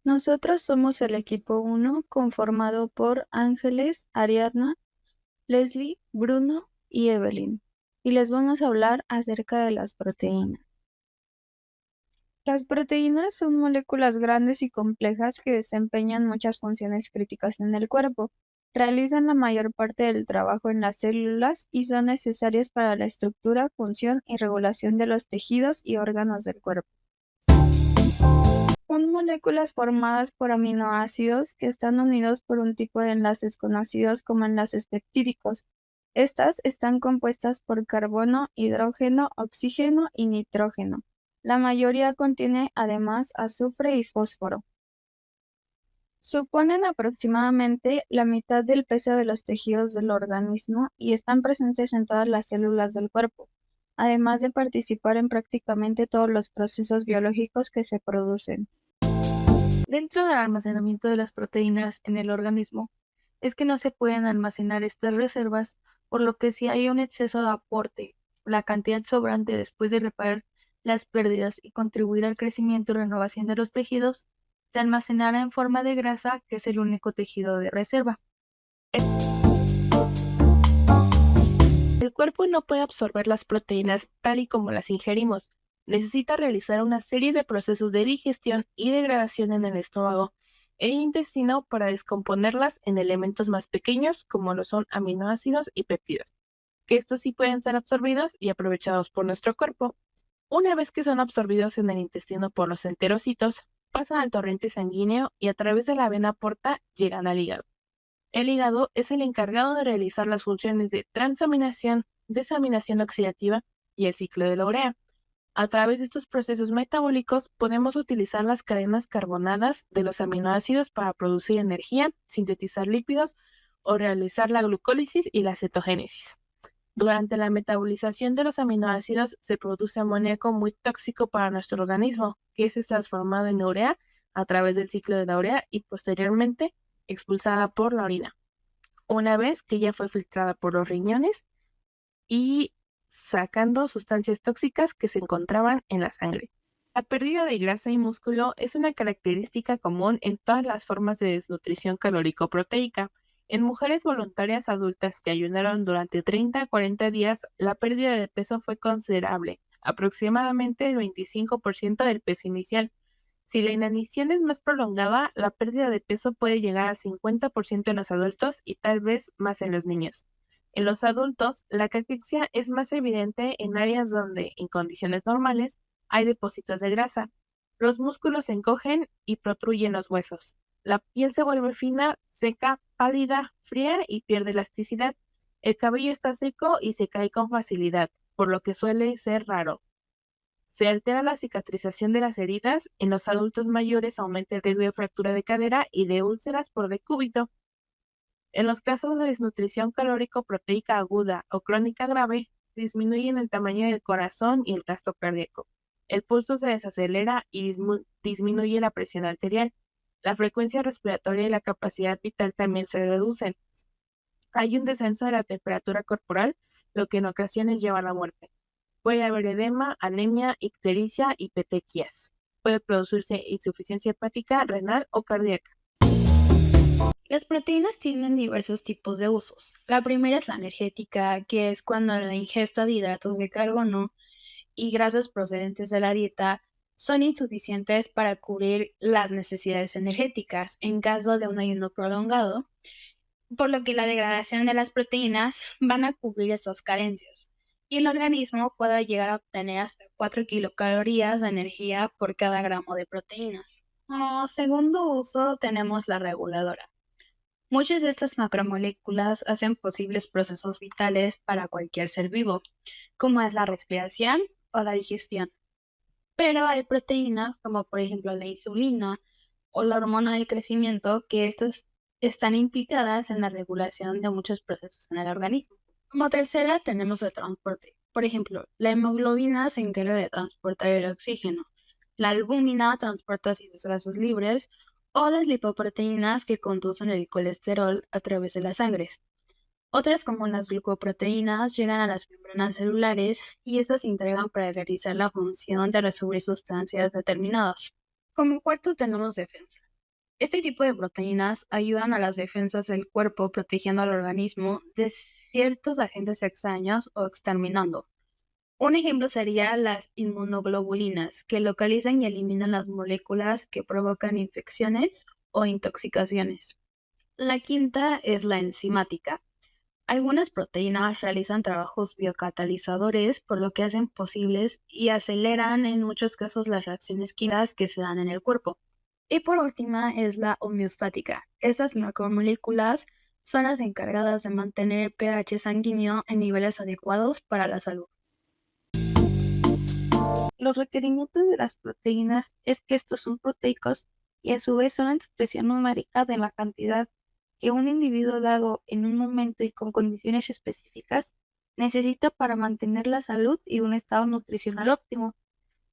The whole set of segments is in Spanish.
Nosotros somos el equipo 1 conformado por Ángeles, Ariadna, Leslie, Bruno y Evelyn, y les vamos a hablar acerca de las proteínas. Las proteínas son moléculas grandes y complejas que desempeñan muchas funciones críticas en el cuerpo. Realizan la mayor parte del trabajo en las células y son necesarias para la estructura, función y regulación de los tejidos y órganos del cuerpo. Son moléculas formadas por aminoácidos que están unidos por un tipo de enlaces conocidos como enlaces peptídicos. Estas están compuestas por carbono, hidrógeno, oxígeno y nitrógeno. La mayoría contiene además azufre y fósforo. Suponen aproximadamente la mitad del peso de los tejidos del organismo y están presentes en todas las células del cuerpo, además de participar en prácticamente todos los procesos biológicos que se producen. Dentro del almacenamiento de las proteínas en el organismo, es que no se pueden almacenar estas reservas, por lo que si hay un exceso de aporte, la cantidad sobrante después de reparar las pérdidas y contribuir al crecimiento y renovación de los tejidos, se almacenará en forma de grasa, que es el único tejido de reserva. El cuerpo no puede absorber las proteínas tal y como las ingerimos. Necesita realizar una serie de procesos de digestión y degradación en el estómago e intestino para descomponerlas en elementos más pequeños como lo son aminoácidos y péptidos, que estos sí pueden ser absorbidos y aprovechados por nuestro cuerpo. Una vez que son absorbidos en el intestino por los enterocitos, pasan al torrente sanguíneo y a través de la vena porta llegan al hígado. El hígado es el encargado de realizar las funciones de transaminación, desaminación oxidativa y el ciclo de la urea. A través de estos procesos metabólicos podemos utilizar las cadenas carbonadas de los aminoácidos para producir energía, sintetizar lípidos o realizar la glucólisis y la cetogénesis. Durante la metabolización de los aminoácidos se produce amoníaco muy tóxico para nuestro organismo, que es transformado en urea a través del ciclo de la urea y posteriormente expulsada por la orina, una vez que ya fue filtrada por los riñones y sacando sustancias tóxicas que se encontraban en la sangre. La pérdida de grasa y músculo es una característica común en todas las formas de desnutrición calórico-proteica. En mujeres voluntarias adultas que ayunaron durante 30 a 40 días, la pérdida de peso fue considerable, aproximadamente el 25% del peso inicial. Si la inanición es más prolongada, la pérdida de peso puede llegar al 50% en los adultos y tal vez más en los niños. En los adultos, la caquexia es más evidente en áreas donde, en condiciones normales, hay depósitos de grasa. Los músculos se encogen y protruyen los huesos. La piel se vuelve fina, seca, pálida, fría y pierde elasticidad. El cabello está seco y se cae con facilidad, por lo que suele ser raro. Se altera la cicatrización de las heridas. En los adultos mayores aumenta el riesgo de fractura de cadera y de úlceras por decúbito. En los casos de desnutrición calórico-proteica aguda o crónica grave, disminuyen el tamaño del corazón y el gasto cardíaco. El pulso se desacelera y disminuye la presión arterial. La frecuencia respiratoria y la capacidad vital también se reducen. Hay un descenso de la temperatura corporal, lo que en ocasiones lleva a la muerte. Puede haber edema, anemia, ictericia y petequias. Puede producirse insuficiencia hepática, renal o cardíaca. Las proteínas tienen diversos tipos de usos. La primera es la energética, que es cuando la ingesta de hidratos de carbono y grasas procedentes de la dieta son insuficientes para cubrir las necesidades energéticas en caso de un ayuno prolongado, por lo que la degradación de las proteínas van a cubrir estas carencias y el organismo puede llegar a obtener hasta 4 kilocalorías de energía por cada gramo de proteínas. Como segundo uso tenemos la reguladora. Muchas de estas macromoléculas hacen posibles procesos vitales para cualquier ser vivo, como es la respiración o la digestión. Pero hay proteínas, como por ejemplo la insulina o la hormona del crecimiento, que estas están implicadas en la regulación de muchos procesos en el organismo. Como tercera tenemos el transporte. Por ejemplo, la hemoglobina se encarga de transportar el oxígeno, la albúmina transporta ácidos grasos libres o las lipoproteínas que conducen el colesterol a través de la sangre. Otras, como las glucoproteínas, llegan a las membranas celulares y estas se entregan para realizar la función de resubir sustancias determinadas. Como cuarto tenemos defensa. Este tipo de proteínas ayudan a las defensas del cuerpo protegiendo al organismo de ciertos agentes extraños o exterminando. Un ejemplo sería las inmunoglobulinas, que localizan y eliminan las moléculas que provocan infecciones o intoxicaciones. La quinta es la enzimática. Algunas proteínas realizan trabajos biocatalizadores, por lo que hacen posibles y aceleran en muchos casos las reacciones químicas que se dan en el cuerpo. Y por última es la homeostática. Estas macromoléculas son las encargadas de mantener el pH sanguíneo en niveles adecuados para la salud. Los requerimientos de las proteínas es que estos son proteicos y a su vez son la expresión numérica de la cantidad que un individuo dado en un momento y con condiciones específicas necesita para mantener la salud y un estado nutricional óptimo.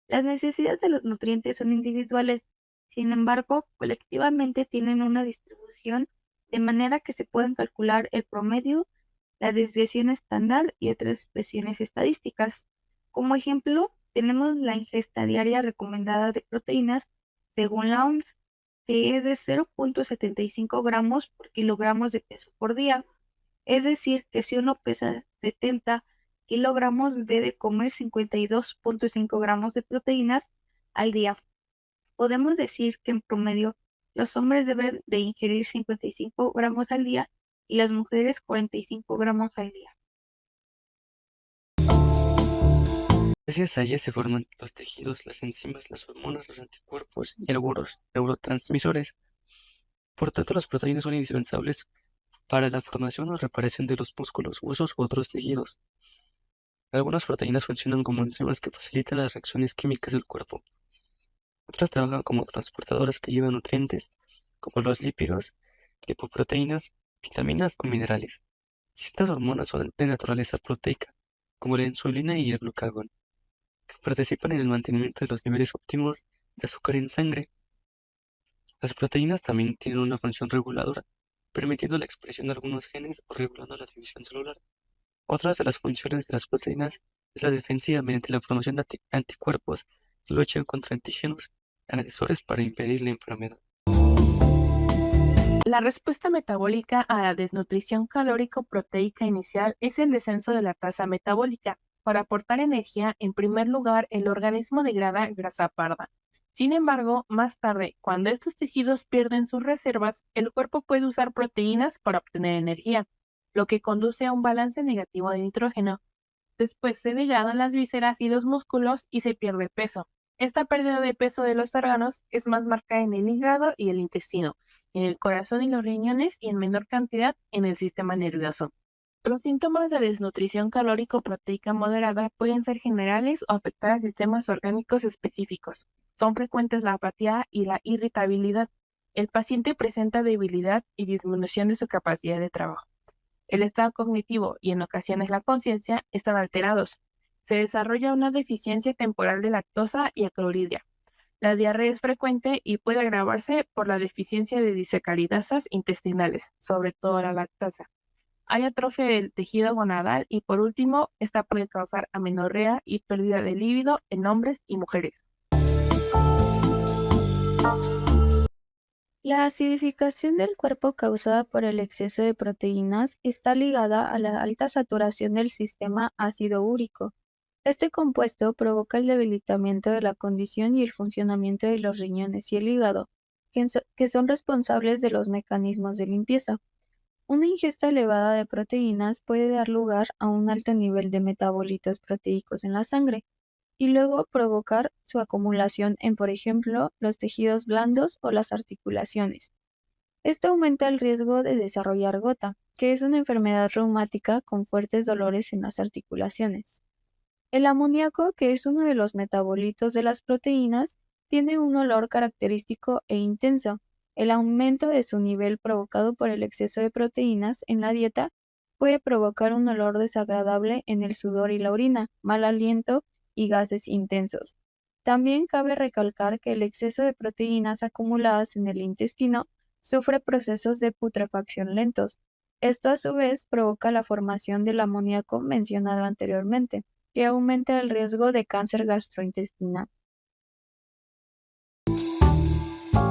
Las necesidades de los nutrientes son individuales, sin embargo, colectivamente tienen una distribución de manera que se pueden calcular el promedio, la desviación estándar y otras expresiones estadísticas. Como ejemplo, tenemos la ingesta diaria recomendada de proteínas según la OMS, que es de 0,75 gramos por kilogramos de peso por día. Es decir, que si uno pesa 70 kilogramos, debe comer 52,5 gramos de proteínas al día. Podemos decir que en promedio los hombres deben de ingerir 55 gramos al día y las mujeres 45 gramos al día. Gracias a ellas se forman los tejidos, las enzimas, las hormonas, los anticuerpos y algunos neurotransmisores. Por tanto, las proteínas son indispensables para la formación o reparación de los músculos, huesos u otros tejidos. Algunas proteínas funcionan como enzimas que facilitan las reacciones químicas del cuerpo. Otras trabajan como transportadoras que llevan nutrientes, como los lípidos, lipoproteínas, vitaminas o minerales. Ciertas hormonas son de naturaleza proteica, como la insulina y el glucagón, que participan en el mantenimiento de los niveles óptimos de azúcar en sangre. Las proteínas también tienen una función reguladora, permitiendo la expresión de algunos genes o regulando la división celular. Otras de las funciones de las proteínas es la defensiva mediante la formación de anticuerpos y lucha contra antígenos agresores para impedir la enfermedad. La respuesta metabólica a la desnutrición calórico-proteica inicial es el descenso de la tasa metabólica. Para aportar energía, en primer lugar, el organismo degrada grasa parda. Sin embargo, más tarde, cuando estos tejidos pierden sus reservas, el cuerpo puede usar proteínas para obtener energía, lo que conduce a un balance negativo de nitrógeno. Después se degradan las vísceras y los músculos y se pierde peso. Esta pérdida de peso de los órganos es más marcada en el hígado y el intestino, en el corazón y los riñones y en menor cantidad en el sistema nervioso. Los síntomas de desnutrición calórico-proteica moderada pueden ser generales o afectar a sistemas orgánicos específicos. Son frecuentes la apatía y la irritabilidad. El paciente presenta debilidad y disminución de su capacidad de trabajo. El estado cognitivo y en ocasiones la conciencia están alterados. Se desarrolla una deficiencia temporal de lactosa y acloridria. La diarrea es frecuente y puede agravarse por la deficiencia de disacaridasas intestinales, sobre todo la lactasa. Hay atrofia del tejido gonadal y por último, esta puede causar amenorrea y pérdida de líbido en hombres y mujeres. La acidificación del cuerpo causada por el exceso de proteínas está ligada a la alta saturación del sistema ácido úrico. Este compuesto provoca el debilitamiento de la condición y el funcionamiento de los riñones y el hígado, que son responsables de los mecanismos de limpieza. Una ingesta elevada de proteínas puede dar lugar a un alto nivel de metabolitos proteicos en la sangre y luego provocar su acumulación en, por ejemplo, los tejidos blandos o las articulaciones. Esto aumenta el riesgo de desarrollar gota, que es una enfermedad reumática con fuertes dolores en las articulaciones. El amoníaco, que es uno de los metabolitos de las proteínas, tiene un olor característico e intenso. El aumento de su nivel provocado por el exceso de proteínas en la dieta puede provocar un olor desagradable en el sudor y la orina, mal aliento y gases intensos. También cabe recalcar que el exceso de proteínas acumuladas en el intestino sufre procesos de putrefacción lentos. Esto a su vez provoca la formación del amoníaco mencionado anteriormente, que aumenta el riesgo de cáncer gastrointestinal.